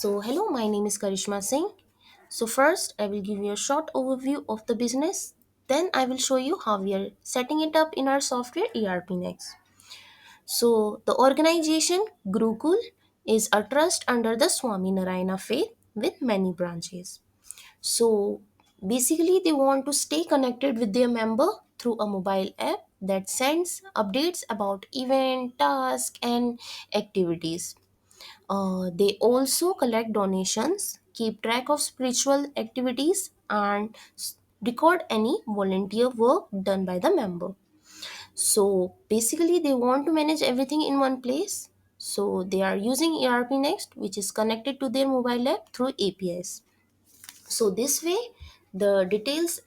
Hello, my name is Karishma Singh. First, I will give you a short overview of the business. Then, I will show you how we are setting it up in our software ERPNext. The organization Gurukul is a trust under the Swaminarayan faith with many branches. So, basically, they want to stay connected with their member through a mobile app that sends updates about event, task, and activities. They also collect donations, keep track of spiritual activities, and record any volunteer work done by the member. So basically, they want to manage everything in one place. So they are using ERPNext, which is connected to their mobile app through APIs. So this way, the details,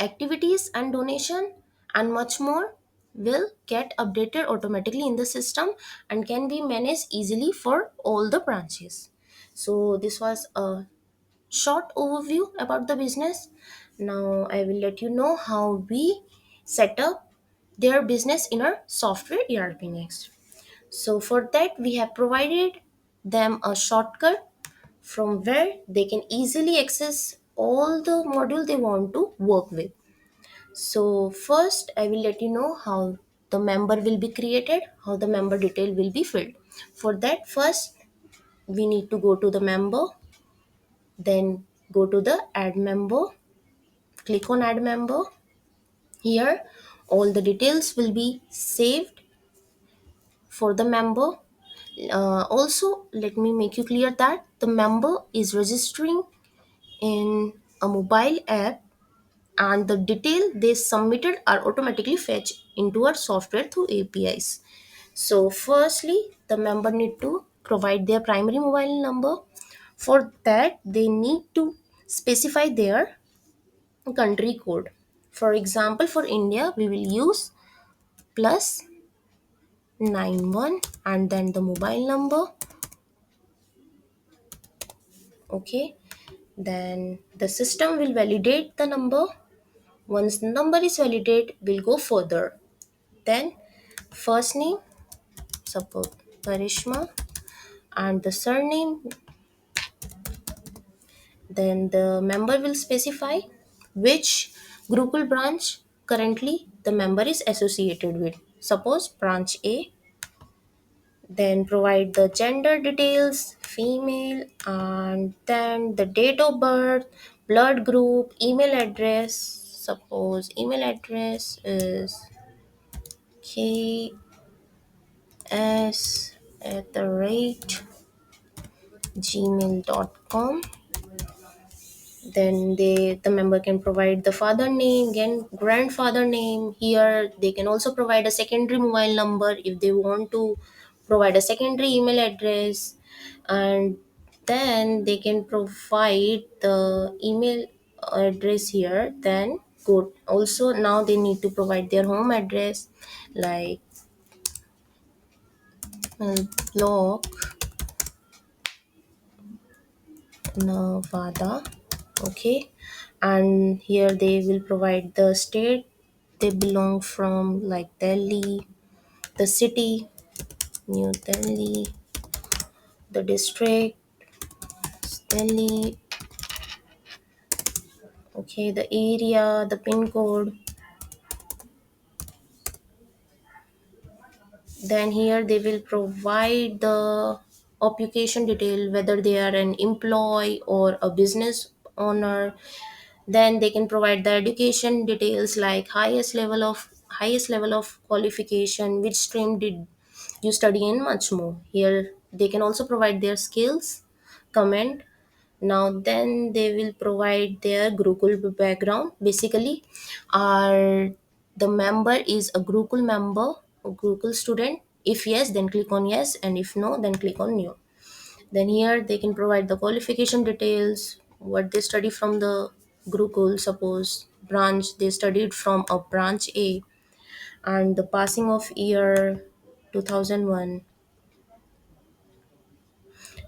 activities, and donation, and much more will get updated automatically in the system and can be managed easily for all the branches. So this was a short overview about the business. Now I will let you know how we set up their business in our software ERP next. So for that, we have provided them a shortcut from where they can easily access all the module they want to work with. So first I will let you know how the member will be created, how the member detail will be filled. For that, first we need to go to the member, then go to the add member, click on add member. Here all the details will be saved for the member. Also, let me make you clear that the member is registering in a mobile app, and the detail they submitted are automatically fetched into our software through APIs. So firstly, the member need to provide their primary mobile number. For that, they need to specify their country code. For example, for India, we will use +91 and then the mobile number. Okay, then the system will validate the number. Once the number is validated, we'll go further. Then first name, suppose Karishma, and the surname. Then the member will specify which Gurukul branch currently the member is associated with. Suppose branch A. Then provide the gender details, female, and then the date of birth, blood group, email address. Suppose email address is ks@gmail.com. Then the member can provide the father name, again grandfather name. Here they can also provide a secondary mobile number if they want to provide a secondary email address, and then they can provide the email address here. Then go also, now they need to provide their home address, like block Nevada. Okay, and here they will provide the state they belong from, like Delhi, the city New Delhi, the district Delhi, okay, the area, the pin code. Then here they will provide the occupation detail, whether they are an employee or a business owner. Then they can provide the education details, like highest level of qualification, which stream did you study in, much more. Here they can also provide their skills, comment. Now then they will provide their Gurukul background. Basically, are the member is a Gurukul member, a Gurukul student? If yes, then click on yes, and if no, then click on no. Then here they can provide the qualification details, what they study from the Gurukul. Suppose branch they studied from a branch A, and the passing of year 2001,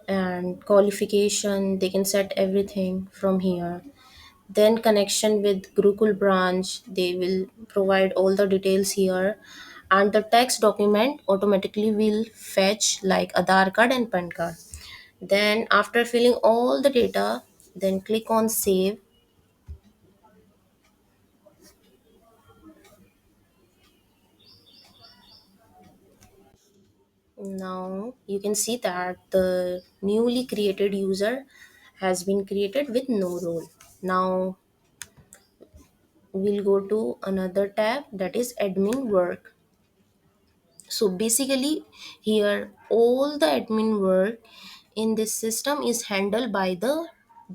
and qualification they can set everything from here. Then connection with Gurukul branch, they will provide all the details here, and the text document automatically will fetch like Aadhaar card and PAN card. Then after filling all the data, then click on save. Now you can see that the newly created user has been created with no role. Now we'll go to another tab, that is admin work. So basically here all the admin work in this system is handled by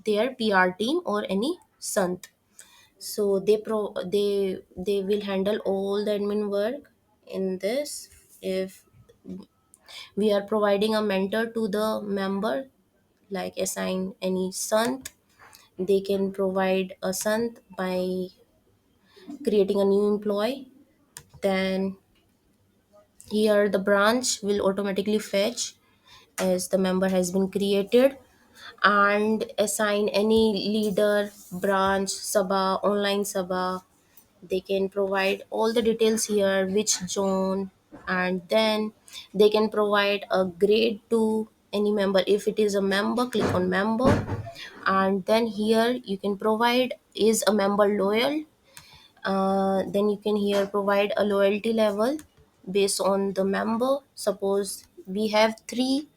their PR team or any Sant. So they will handle all the admin work in this. If we are providing a mentor to the member, like assign any Sant, they can provide a Sant by creating a new employee. Then here the branch will automatically fetch as the member has been created, and assign any leader, branch, sabha, online sabha. They can provide all the details here, which zone, and then they can provide a grade to any member. If it is a member, click on member, and then here you can provide is a member loyal. Then you can here provide a loyalty level based on the member. Suppose we have three,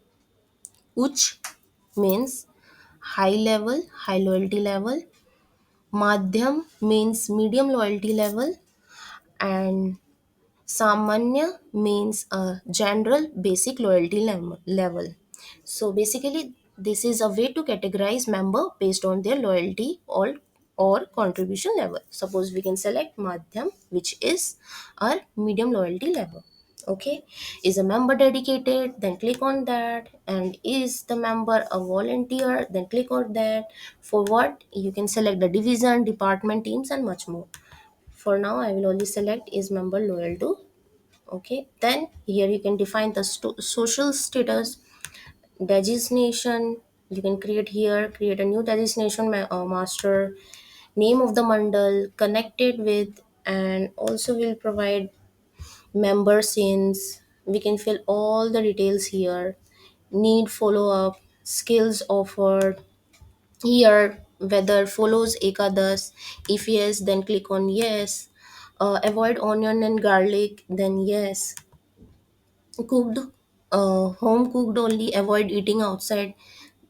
which means high level, high loyalty level, madhyam means medium loyalty level, and Samanya means a general basic loyalty level. So basically, this is a way to categorize member based on their loyalty or contribution level. Suppose we can select Madhyam, which is our medium loyalty level. Okay, is a member dedicated? Then click on that. And is the member a volunteer? Then click on that. For what? You can select the division, department, teams, and much more. For now I will only select is member loyal to. Okay, then here you can define the social status, designation. You can create a new designation master, name of the mandal connected with, and also will provide member since. We can fill all the details here. Need follow up, skills offered. Here whether follows ekadas. If yes, then click on yes. Avoid onion and garlic, then yes. Cooked, home cooked only, avoid eating outside,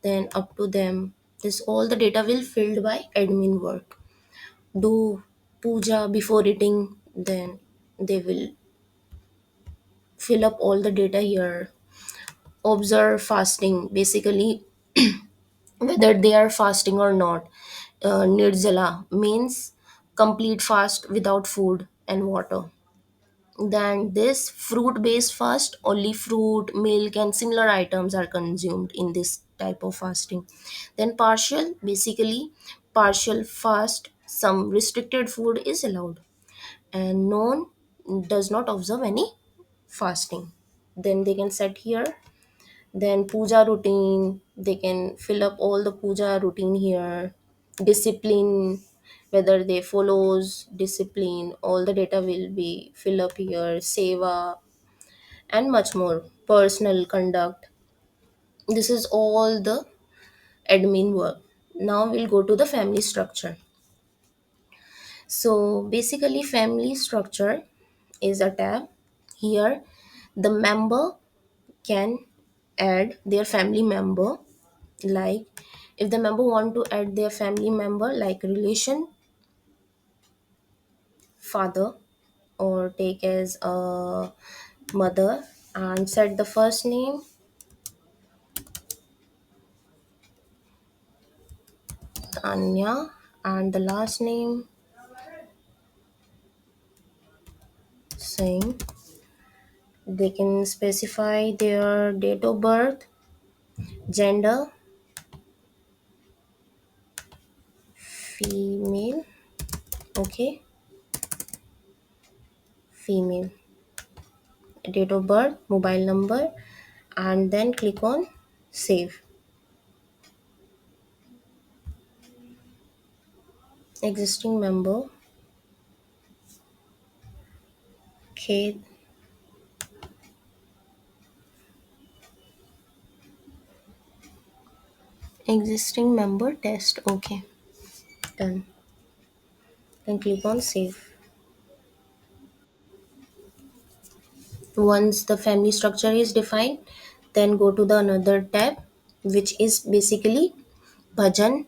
then up to them. This all the data will filled by admin work. Do puja before eating, then they will fill up all the data here. Observe fasting, basically whether they are fasting or not. Nirjala means complete fast without food and water. Then this fruit based fast, only fruit, milk, and similar items are consumed in this type of fasting. Then partial, basically partial fast, some restricted food is allowed. And non does not observe any fasting. Then they can set here. Then puja routine, they can fill up all the puja routine here. Discipline, whether they follows discipline, all the data will be fill up here. Seva and much more. Personal conduct, this is all the admin work. Now we'll go to the family structure. So basically family structure is a tab. Here the member can add their family member, like if the member want to add their family member like relation, father, or take as a mother, and set the first name Anya and the last name Singh. They can specify their date of birth, gender, female. Okay, female, date of birth, mobile number, and then click on save. Existing member. Okay, Existing member test. Okay, done. Then click on save. Once the family structure is defined, then go to the another tab, which is basically bhajan,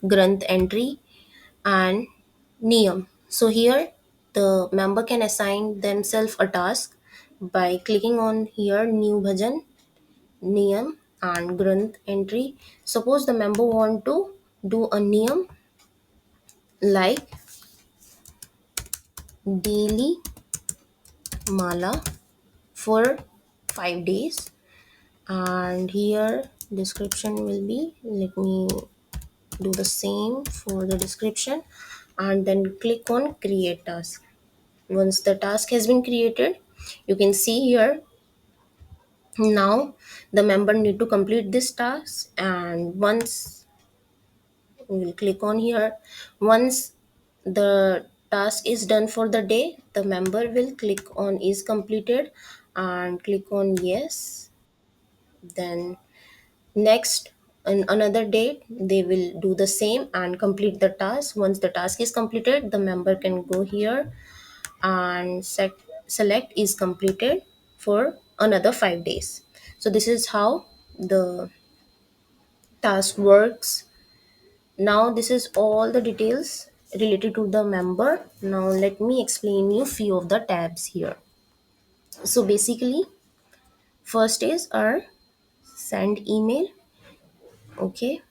granth entry, and niyam. So here the member can assign themselves a task by clicking on here new bhajan, niyam, and granth entry. Suppose the member want to do a niyam like daily mala for 5 days, and here description will be, let me do the same for the description, and then click on create task. Once the task has been created, you can see here now the member need to complete this task, and once we will click on here, once the task is done for the day, the member will click on is completed and click on yes. Then next, on another date, they will do the same and complete the task. Once the task is completed, the member can go here and select is completed for another 5 days. So this is how the task works. Now this is all the details related to the member. Now let me explain you few of the tabs here. So basically, first is our send email. Okay,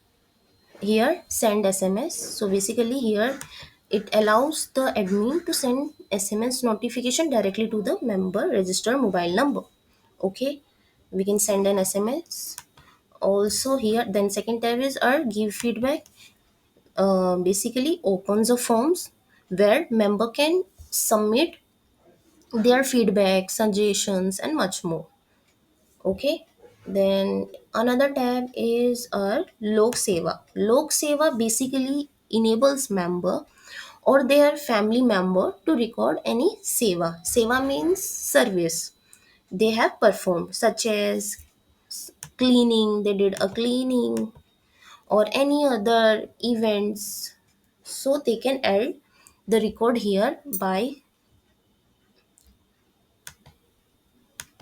here send sms. So basically here it allows the admin to send sms notification directly to the member registered mobile number. Okay, we can send an sms also here. Then second tab is our give feedback. Basically opens the forms where member can submit their feedback, suggestions, and much more. Okay, then another tab is our lok seva. Lok seva basically enables member or their family member to record any seva means service they have performed, such as cleaning, they did a cleaning, or any other events. So they can add the record here by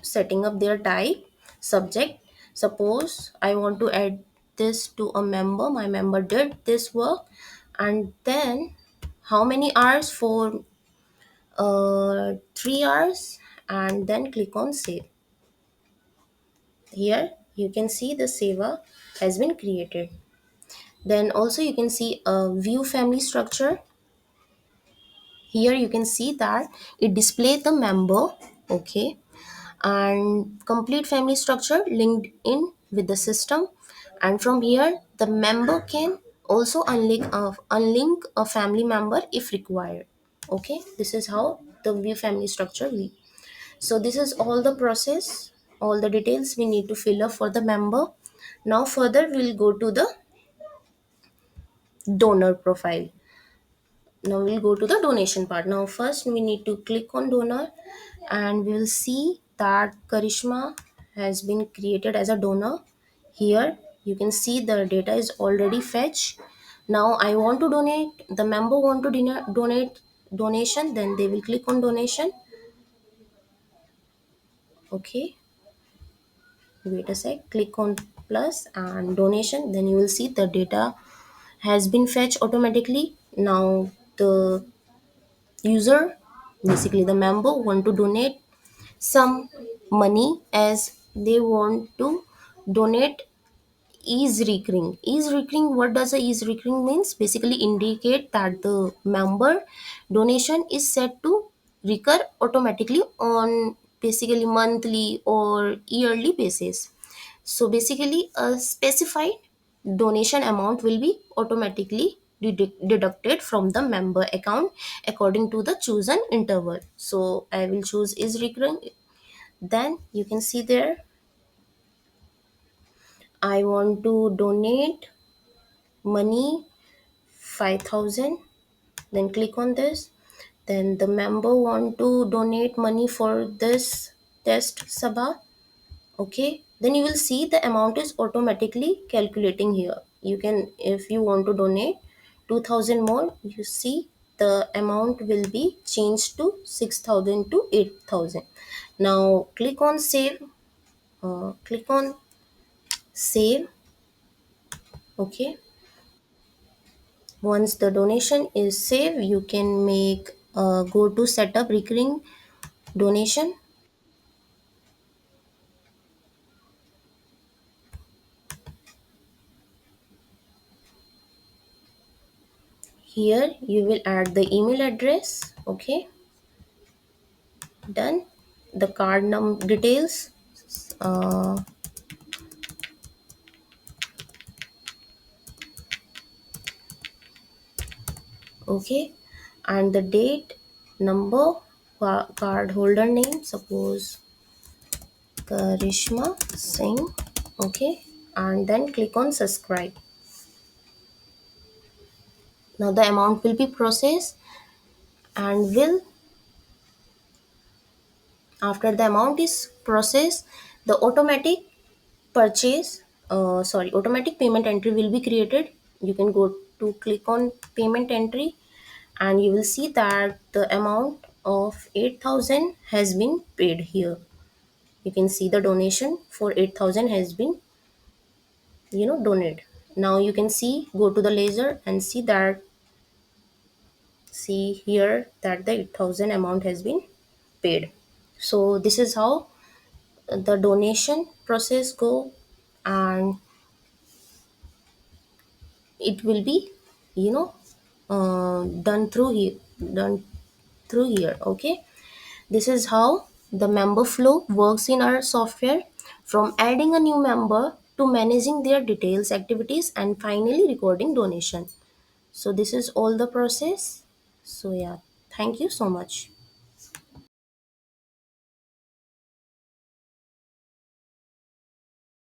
setting up their type, subject. Suppose I want to add this to a member, my member did this work, and then how many hours for 3 hours, and then click on save. Here you can see the seva has been created. Then also you can see a view family structure. Here you can see that it displays the member. Okay, and complete family structure linked in with the system, and from here the member can also unlink a family member if required. Okay, this is how the view family structure will. So this is all the process, all the details we need to fill up for the member. Now further we'll go to the donor profile. Now we'll go to the donation part. Now first we need to click on donor, and we'll see that Karishma has been created as a donor. Here you can see the data is already fetched. Now I want to donate, the member want to donate donation, then they will click on donation. Okay, wait a sec, click on plus and donation, then you will see the data has been fetched automatically. Now the user, basically the member, want to donate some money, as they want to donate is recurring. What does a is recurring means? Basically indicate that the member donation is set to recur automatically on basically monthly or yearly basis. So basically a specified donation amount will be automatically deducted from the member account according to the chosen interval. So I will choose is recurring. Then you can see there, I want to donate money 5,000. Then click on this. Then the member want to donate money for this test sabha. Okay, then you will see the amount is automatically calculating here. You can, if you want to donate 2000 more, you see the amount will be changed to 6000 to 8000. Now click on save. Click on save. Okay, once the donation is saved, you can make go to setup recurring donation. Here you will add the email address. Okay, done. The card details. uh, okay, and the date, number, card holder name, suppose Karishma Singh. Okay, and then click on subscribe. Now the amount will be processed and will, after the amount is processed, the automatic payment entry will be created. You can go to click on payment entry, and you will see that the amount of 8000 has been paid here. You can see the donation for 8000 has been, donated. Now you can see, go to the laser and see that, see here that the 8000 amount has been paid. So this is how the donation process go, and it will be, you know done through here. Okay, this is how the member flow works in our software, from adding a new member to managing their details, activities, and finally recording donation. So this is all the process. So yeah, thank you so much.